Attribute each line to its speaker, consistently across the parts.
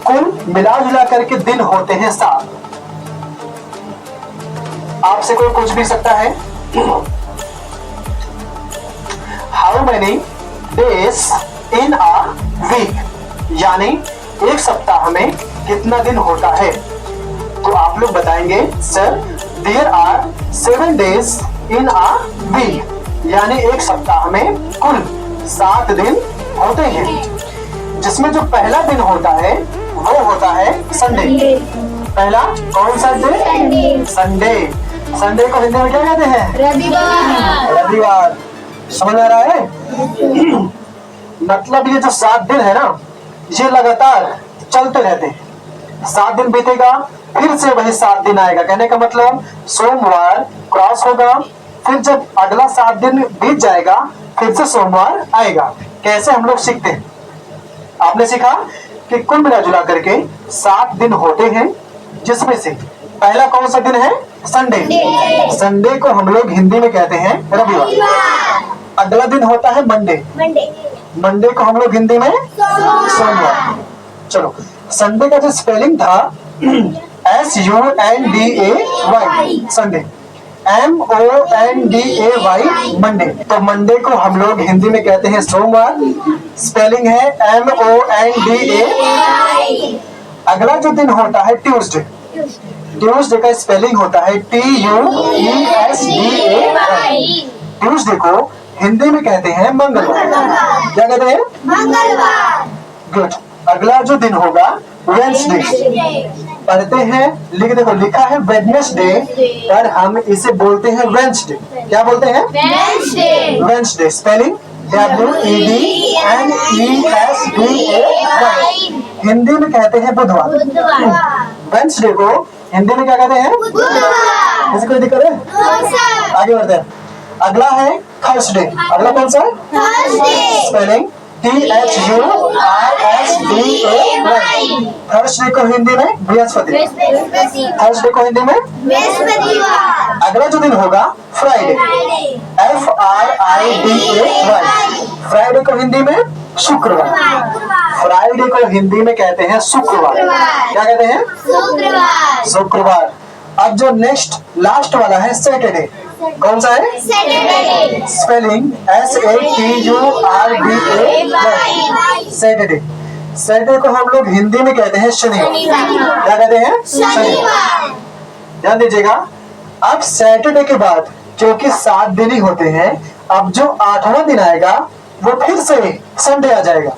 Speaker 1: कुल मिला जुला करके दिन होते हैं 7। आपसे कोई पूछ भी सकता है how many days in a week, यानी एक सप्ताह में कितना दिन होता है। तो आप लोग बताएंगे sir there are 7 days in a week, यानी एक सप्ताह में कुल 7 दिन होते हैं, जिसमें जो पहला दिन होता है वो होता है संडे। पहला कौन सा डे? संडे। संडे को हिंदी में क्या कहते हैं?
Speaker 2: रविवार।
Speaker 1: रविवार। समझ आ रहा है? मतलब ये जो 7 दिन है ना, ये लगातार चलते रहते हैं। 7 दिन बीतेगा, फिर से वही 7 दिन आएगा। कहने का मतलब सोमवार क्रॉस होगा, फिर जब अगला 7 दिन बीत जाएगा फिर से सोमवार आएगा। कैसे हम लोग सीखते हैं? आपने सीखा कि कुल मिला जुला करके 7 दिन होते हैं, जिसमें से पहला कौन सा दिन है? संडे। संडे को हम लोग हिंदी में कहते हैं रविवार। अगला दिन होता है मंडे। मंडे को हम लोग हिंदी में सोमवार। चलो, संडे का जो स्पेलिंग था SUNDAY, संडे। MONDAY, Monday. तो मंडे को हम लोग हिंदी में कहते हैं सोमवार, स्पेलिंग है MONDAY। अगला जो दिन होता है ट्यूसडे। ट्यूसडे का स्पेलिंग होता है TUESDAY। ट्यूसडे को हिंदी में कहते हैं मंगलवार। क्या कहते हैं? मंगलवार। गुड। अगला जो दिन होगा वेडनेसडे। पढ़ते हैं, लिख देखो, लिखा है वेडनेसडे, पर हम इसे बोलते हैं वेडनेसडे। क्या बोलते हैं? वेडनेसडे। Spelling WEDNESDAY। हिंदी में कहते हैं बुधवार। वेडनेसडे को हिंदी में क्या कहते हैं? बुधवार। इसको दिक्कत है? आगे बढ़ते हैं। अगला है थर्सडे। अगला कौन सा है? थर्सडे। Spelling THURSDAY। थर्सडे को हिंदी में बृहस्पति। थर्सडे को हिंदी में बृहस्पतिवार। अगला जो दिन होगा फ्राइडे। FRIDAY। फ्राइडे को हिंदी में शुक्रवार। फ्राइडे को हिंदी में कहते हैं शुक्रवार। क्या कहते हैं? शुक्रवार। शुक्रवार। अब जो नेक्स्ट लास्ट वाला है सैटरडे। कौन सा है? Saturday. Spelling SATURDAY। Saturday. Saturday को हम लोग हिंदी में कहते हैं शनिवार। क्या कहते हैं? शनिवार। ध्यान दीजिएगा। अब सैटरडे के बाद क्योंकि 7 दिन ही होते हैं, अब जो 8वां दिन आएगा वो फिर से संडे आ जाएगा।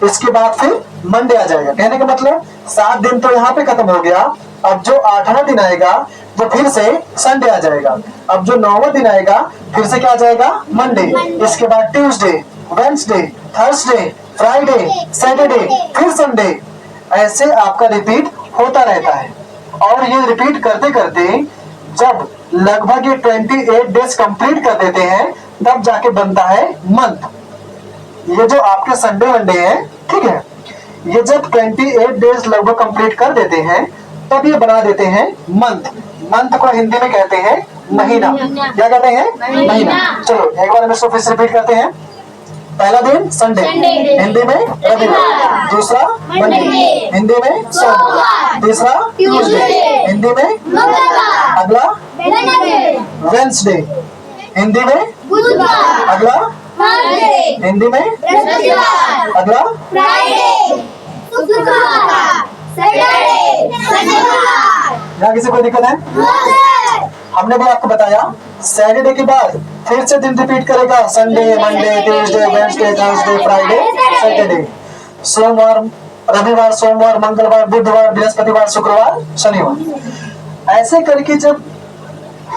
Speaker 1: इसके बाद फिर मंडे आ जाएगा। कहने का मतलब 7 दिन तो यहाँ पे खत्म हो गया, अब जो 8वां दिन आएगा वो फिर से संडे आ जाएगा। अब जो 9वां दिन आएगा फिर से क्या आ जाएगा? मंडे। इसके बाद Tuesday, Wednesday, Thursday, Friday, Saturday, फिर संडे। ऐसे आपका रिपीट होता रहता है। और ये रिपीट करते करते जब लगभग ये 28 डेज कंप्लीट कर देते हैं, तब जाके बनता है मंथ। ये जो आपके संडे मंडे है, ठीक है, ये जब 28 डेज लगभग कंप्लीट कर देते हैं, तब ये बना देते हैं मंथ। मंथ को हिंदी में कहते हैं महीना। क्या कहते हैं? महीना। चलो एक बार हम इसको फिर से रिपीट करते हैं। पहला दिन संडे, हिंदी में रविवार। दूसरा मंडे, हिंदी में सोमवार। तीसरा ट्यूसडे, हिंदी में मंगलवार। अगला वेडनेसडे, हिंदी में बुधवार। अगला हिंदी में बृहस्पतिवार। अगला फ्राइडे, शुक्रवार, सैटरडे, शनिवार। यहाँ किसी को दिक्कत है? हमने भी आपको बताया सैटरडे के बाद फिर से दिन रिपीट करेगा। Sunday, Monday, Tuesday, Wednesday, Thursday, Friday, Saturday. सोमवार, रविवार, सोमवार, मंगलवार, बुधवार, बृहस्पतिवार, शुक्रवार, शनिवार। ऐसे करके जब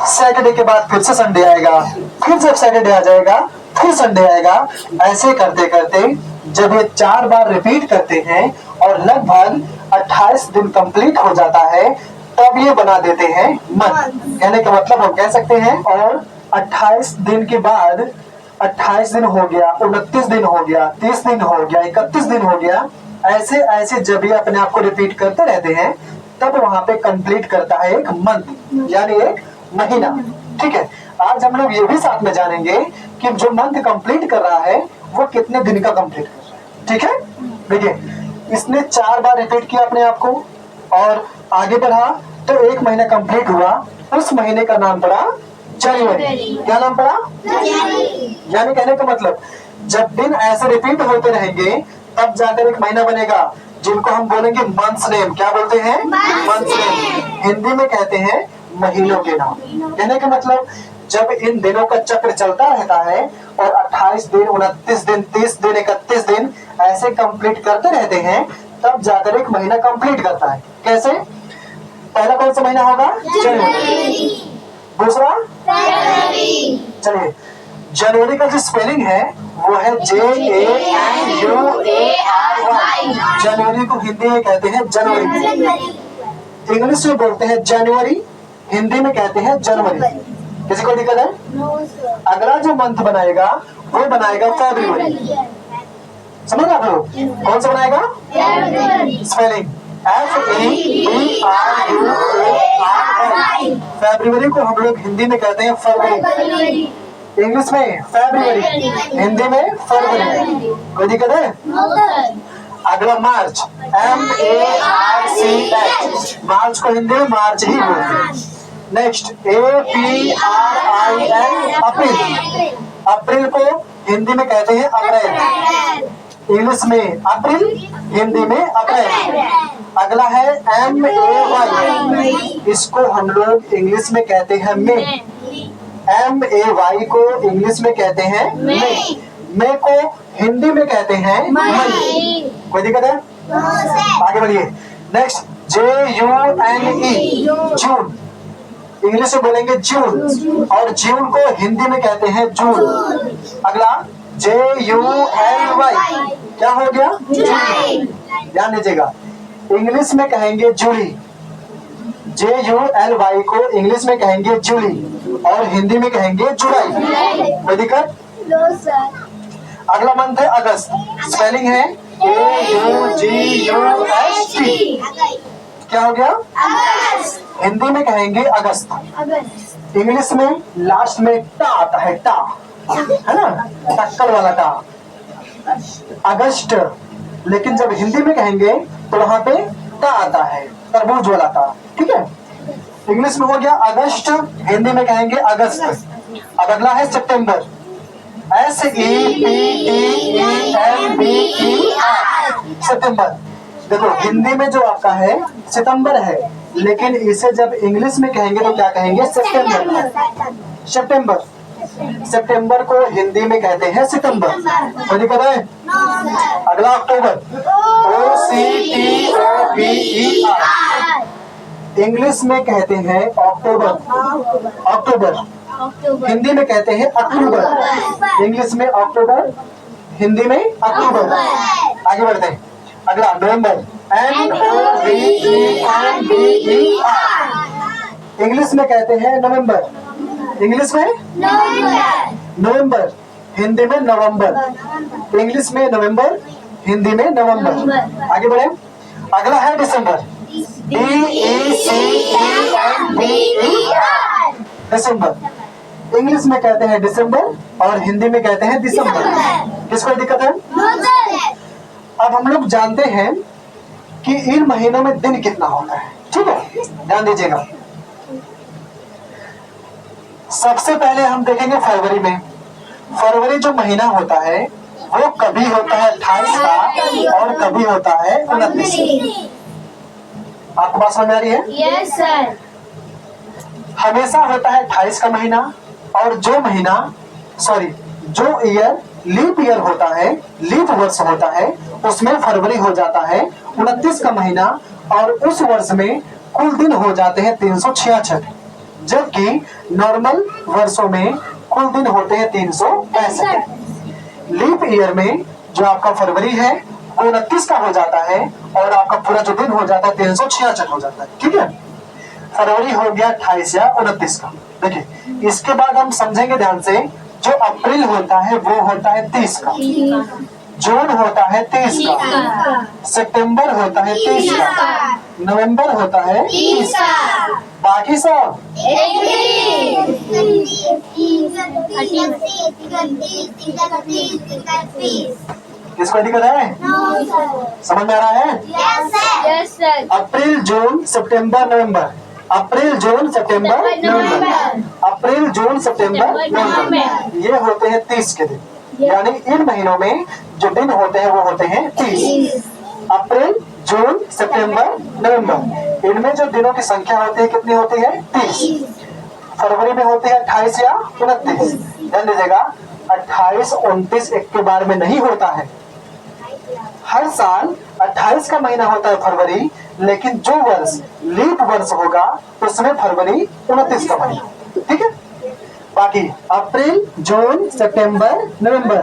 Speaker 1: सैटरडे के बाद फिर से संडे आएगा, फिर जब सैटरडे आ जाएगा फिर संडे आएगा। ऐसे करते करते जब ये 4 बार रिपीट करते हैं और लगभग 28 दिन कंप्लीट हो जाता है, तब ये बना देते हैं मंथ। कहने का मतलब हम कह सकते हैं। और 28 दिन के बाद 28 दिन हो गया, 29 दिन हो गया, 30 दिन हो गया, 31 दिन हो गया। ऐसे ऐसे जब ये अपने आप को रिपीट करते रहते हैं, तब वहां पे कंप्लीट करता है एक मंथ, यानी एक महीना। ठीक है, आज हम लोग ये भी साथ में जानेंगे कि जो मंथ कंप्लीट कर रहा है वो कितने दिन का कंप्लीट कर रहा है। ठीक है, देखिए इसने 4 बार रिपीट किया अपने आप को और आगे बढ़ा तो 1 महीना कंप्लीट हुआ, उस महीने का नाम पड़ा जनवरी। क्या नाम पड़ा? यानी कहने का मतलब जब दिन ऐसे रिपीट होते रहेंगे तब जाकर एक महीना बनेगा, जिनको हम बोलेंगे मंथ्स नेम। क्या बोलते हैं? Months name. हिंदी में कहते हैं महीनों के नाम। कहने का मतलब जब इन दिनों का चक्र चलता रहता है और 28 दिन, 29 दिन, 30 दिन, 31 दिन ऐसे कंप्लीट करते रहते हैं तब जाकर एक महीना कंप्लीट करता है। कैसे? पहला कौन सा महीना होगा? जनवरी। दूसरा चलिए, जनवरी का जो स्पेलिंग है वो है JANUARY। जनवरी को हिंदी में कहते हैं जनवरी। इंग्लिश में बोलते हैं जनवरी, हिंदी में कहते हैं जनवरी। किसी को दिक्कत है? अगला जो मंथ बनाएगा वो बनाएगा फरवरी। समझ रहे आप लोग? कौन सा बनाएगा? Spelling FEBRUARY। फरवरी को हम लोग हिंदी में कहते हैं फरवरी, इंग्लिश में फरवरी, हिंदी में फरवरी। कोई दिक्कत है? अगला मार्च MARCH, मार्च को हिंदी में मार्च ही बोलते हैं। नेक्स्ट APRIL, अप्रैल, अप्रैल को हिंदी में कहते हैं अप्रैल, इंग्लिश में अप्रैल, हिंदी में अप्रैल। अगला है MAY, इसको हम लोग इंग्लिश में कहते हैं मई। MAY को इंग्लिश में कहते हैं मई, मई को हिंदी में कहते हैं मई। कोई दिक्कत है? आगे बढ़िए। नेक्स्ट JUNE, जून, इंग्लिश में बोलेंगे जून और जून को हिंदी में कहते हैं जून। अगला JULY, क्या हो गया? जुलाई। ध्यान दीजिएगा, इंग्लिश में कहेंगे जूली, JULY को इंग्लिश में कहेंगे जूली और हिंदी में कहेंगे जुलाई। कोई दिक्कत? अगला मंथ है अगस्त, स्पेलिंग है AUGUST। क्या हो गया? हिंदी में कहेंगे अगस्त, इंग्लिश में लास्ट में टा आता है, टा है ना, टक्कर वाला टा, अगस्त। लेकिन जब हिंदी में कहेंगे तो वहां पे टा आता है, तरबूज वाला टा। ठीक है, इंग्लिश में हो गया अगस्त, हिंदी में कहेंगे अगस्त। अब अगला है सितंबर, SEPTEMBER, सितंबर। देखो हिंदी में जो आपका है सितंबर है, लेकिन इसे जब इंग्लिश में कहेंगे तो क्या कहेंगे? सितंबर, सितंबर। सितंबर को हिंदी में कहते हैं सितंबर। कोई दिक्कत है? अगला अक्टूबर, OCTOBER, इंग्लिश में कहते हैं अक्टूबर, अक्टूबर, हिंदी में कहते हैं अक्टूबर, इंग्लिश में अक्टूबर, हिंदी में अक्टूबर। आगे बढ़ते हैं। अगला नवंबर, NOVEMBER, इंग्लिश में कहते हैं नवंबर, इंग्लिश में नवंबर, हिंदी में नवंबर, इंग्लिश में नवंबर, हिंदी में नवंबर। आगे बढ़े। अगला है दिसंबर, DECEMBER, दिसंबर, इंग्लिश में कहते हैं दिसंबर और हिंदी में कहते हैं दिसंबर। किसको दिक्कत है? अब हम लोग जानते हैं कि इन महीनों में दिन कितना होता है। ठीक है, ध्यान दीजिएगा। सबसे पहले हम देखेंगे फरवरी में। फरवरी जो महीना होता है वो कभी होता है 28 का और कभी होता है 29। आपको बात समझ में आ रही है?
Speaker 2: Yes sir.
Speaker 1: हमेशा होता है 28 का महीना और जो महीना जो ईयर लीप ईयर होता है, लीप वर्ष होता है, उसमें फरवरी हो जाता है 29 का महीना और उस वर्ष में कुल दिन हो जाते हैं 366, जबकि नॉर्मल वर्षों में कुल दिन होते हैं 365। लीप ईयर में जो आपका फरवरी है वो 29 का हो जाता है और आपका पूरा जो दिन हो जाता है 366 हो जाता है। ठीक है, फरवरी हो गया 28 या 29 का। देखिए, इसके बाद हम समझेंगे ध्यान से, जो अप्रैल होता है वो होता है 30 का, जून होता है 30 का, सितंबर होता है 30 का, नवंबर होता है 30, बाकी सब किसको दिक्कत है? समझ में आ रहा है?
Speaker 2: Yes sir.
Speaker 1: अप्रैल जून सितंबर नवंबर, अप्रैल जून सितंबर नवंबर, अप्रैल जून सितंबर नवंबर, ये होते हैं 30 के दिन। यानी इन महीनों में जो दिन होते हैं वो होते हैं 30। अप्रैल जून सितंबर नवंबर, इनमें जो दिनों की संख्या होती है कितनी होती है? 30। फरवरी में होते हैं 28 या 29। ध्यान दीजिएगा, 28, 29 एक के बार में नहीं होता है। हर साल 28 का महीना होता है फरवरी, लेकिन जो वर्ष लीप वर्ष होगा उसमें फरवरी 29 का महीना, ठीक है। बाकी अप्रैल जून सितंबर नवंबर,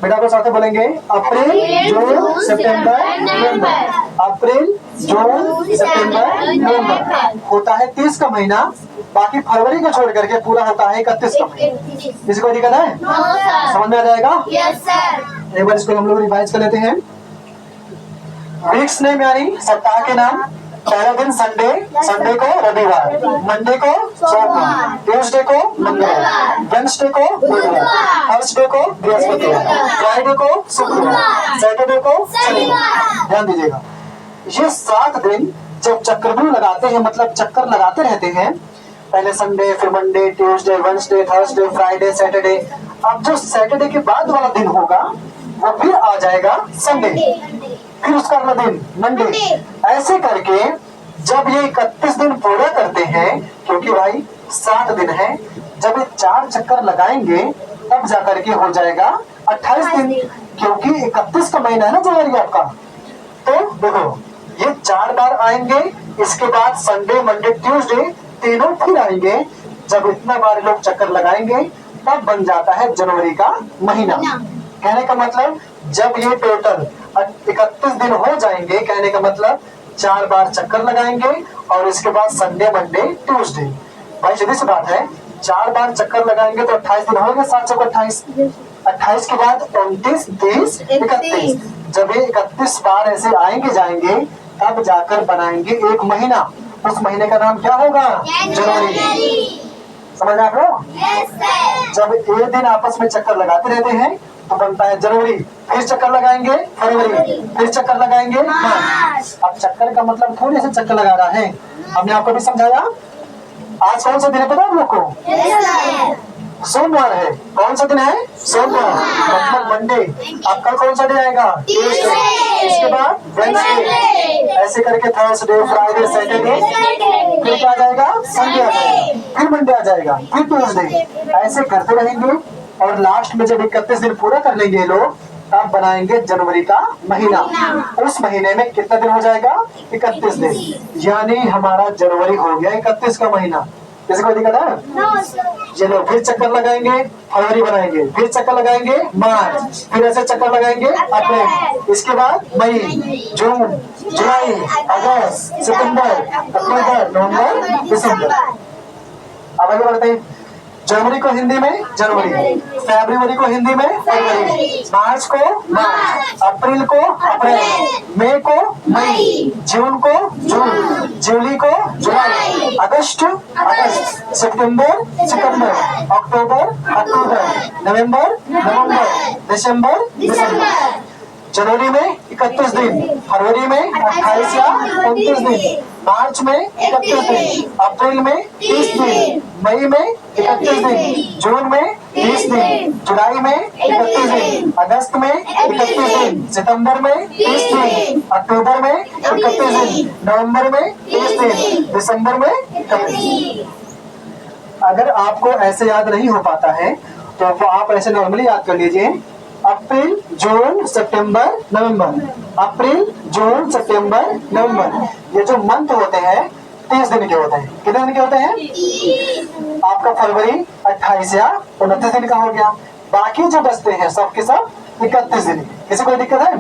Speaker 1: बेटा को साथ बोलेंगे, अप्रैल जून सितंबर नवंबर, अप्रैल जून सितंबर नवंबर होता है 30 का महीना। बाकी फरवरी को छोड़ करके पूरा होता है 31 का महीना। किसी को दिक्कत है? समझ में आ जाएगा?
Speaker 2: Yes sir.
Speaker 1: एक बार इसको हम लोग रिवाइज कर लेते हैं। वीक्स नेम यानी सप्ताह के नाम। पहला दिन संडे, संडे को रविवार, मंडे को सोमवार, ट्यूसडे को मंगलवार, वेडनेसडे को बुधवार, थर्सडे को बृहस्पतिवार, फ्राइडे को शुक्रवार, सैटरडे को शनिवार। ध्यान दीजिएगा, ये 7 दिन जब चक्रव्यूह लगाते हैं, मतलब चक्कर लगाते रहते हैं, पहले संडे, फिर Monday, Tuesday, Wednesday, Thursday, Friday, Saturday. अब जो सैटरडे के बाद वाला दिन होगा वो फिर आ जाएगा संडे, फिर उसका अगला दिन मंडे। ऐसे करके जब ये 31 दिन पूरा करते हैं, क्योंकि भाई 7 दिन है, जब ये 4 चक्कर लगाएंगे तब जाकर के हो जाएगा 28 दिन, क्योंकि 31 का महीना है ना जनवरी आपका। तो देखो, ये 4 बार आएंगे, इसके बाद संडे, मंडे, ट्यूसडे तीनों फिर आएंगे। जब इतना बार लोग चक्कर लगाएंगे तब बन जाता है जनवरी का महीना। कहने का मतलब जब ये टोटल 31 दिन हो जाएंगे, कहने का मतलब 4 बार चक्कर लगाएंगे और इसके बाद संडे, मंडे, ट्यूसडे। भाई सीधी सी बात है, 4 बार चक्कर लगाएंगे तो 28 दिन हो गए, 7 चौक 28, 28 के बाद 29, 30, 31। जब ये 31 बार ऐसे आएंगे जाएंगे तब जाकर बनाएंगे एक महीना। उस महीने का नाम क्या होगा? जनवरी। समझ रहे आप लोग? जब ये दिन आपस में चक्कर लगाते रहते हैं तो बनता है जनवरी, फिर चक्कर लगाएंगे फरवरी, फिर चक्कर लगाएंगे मार्च। अब चक्कर का मतलब थोड़ी से चक्कर लगा रहा है, हमने आपको भी समझाया। आज कौन सा दिन है पता है आप लोग को? सोमवार है। कौन सा दिन है? सोमवार, मतलब मंडे। अब कल कौन सा डे आएगा? ट्यूसडे, इसके बाद वेडनेसडे, ऐसे करके थर्सडे, फ्राइडे, सैटरडे, फिर क्या आ जाएगा? संडे आ जाएगा, फिर मंडे आ जाएगा, फिर ट्यूसडे। ऐसे करते रहेंगे और लास्ट में जब 31 दिन पूरा कर लेंगे लोग, तब बनाएंगे जनवरी का महीना। उस महीने में कितना दिन हो जाएगा? 31 दिन। यानी हमारा जनवरी हो गया 31 का महीना। किसी को दिक्कत है? चलो फिर चक्कर लगाएंगे, फरवरी बनाएंगे, फिर चक्कर लगाएंगे मार्च, फिर ऐसे चक्कर लगाएंगे अप्रैल, इसके बाद मई, जून, जुलाई, अगस्त, सितंबर, अक्टूबर, नवंबर, दिसंबर। अब आगे बढ़ते हैं। जनवरी को हिंदी में जनवरी, फरवरी को हिंदी में फरवरी, मार्च को मार्च, अप्रैल को अप्रैल, मई को मई, जून को जून, जुलाई को जुलाई, अगस्त अगस्त, सितंबर सितंबर, अक्टूबर अक्टूबर, नवंबर नवंबर, दिसंबर दिसंबर। जनवरी में 31 दिन, फरवरी में 28 या 29 दिन, मार्च में 31 दिन, अप्रैल में 30 दिन, मई में 31 दिन, जून में 30 दिन, जुलाई में 31 दिन, अगस्त में 31 दिन, सितंबर में 30 दिन, अक्टूबर में 31 दिन, नवंबर में 30 दिन, दिसंबर में 31 दिन। अगर आपको ऐसे याद नहीं हो पाता है तो आप ऐसे नॉर्मली याद कर लीजिए। अप्रैल, जून, सितंबर, नवंबर, अप्रैल, जून, सितंबर, नवंबर। ये जो मंथ होते हैं 30 दिन के होते हैं। कितने दिन के होते हैं? आपका फरवरी 28 या 29 दिन का हो गया। बाकी जो बचते हैं सब के सब 31 दिन। किसी कोई दिक्कत है?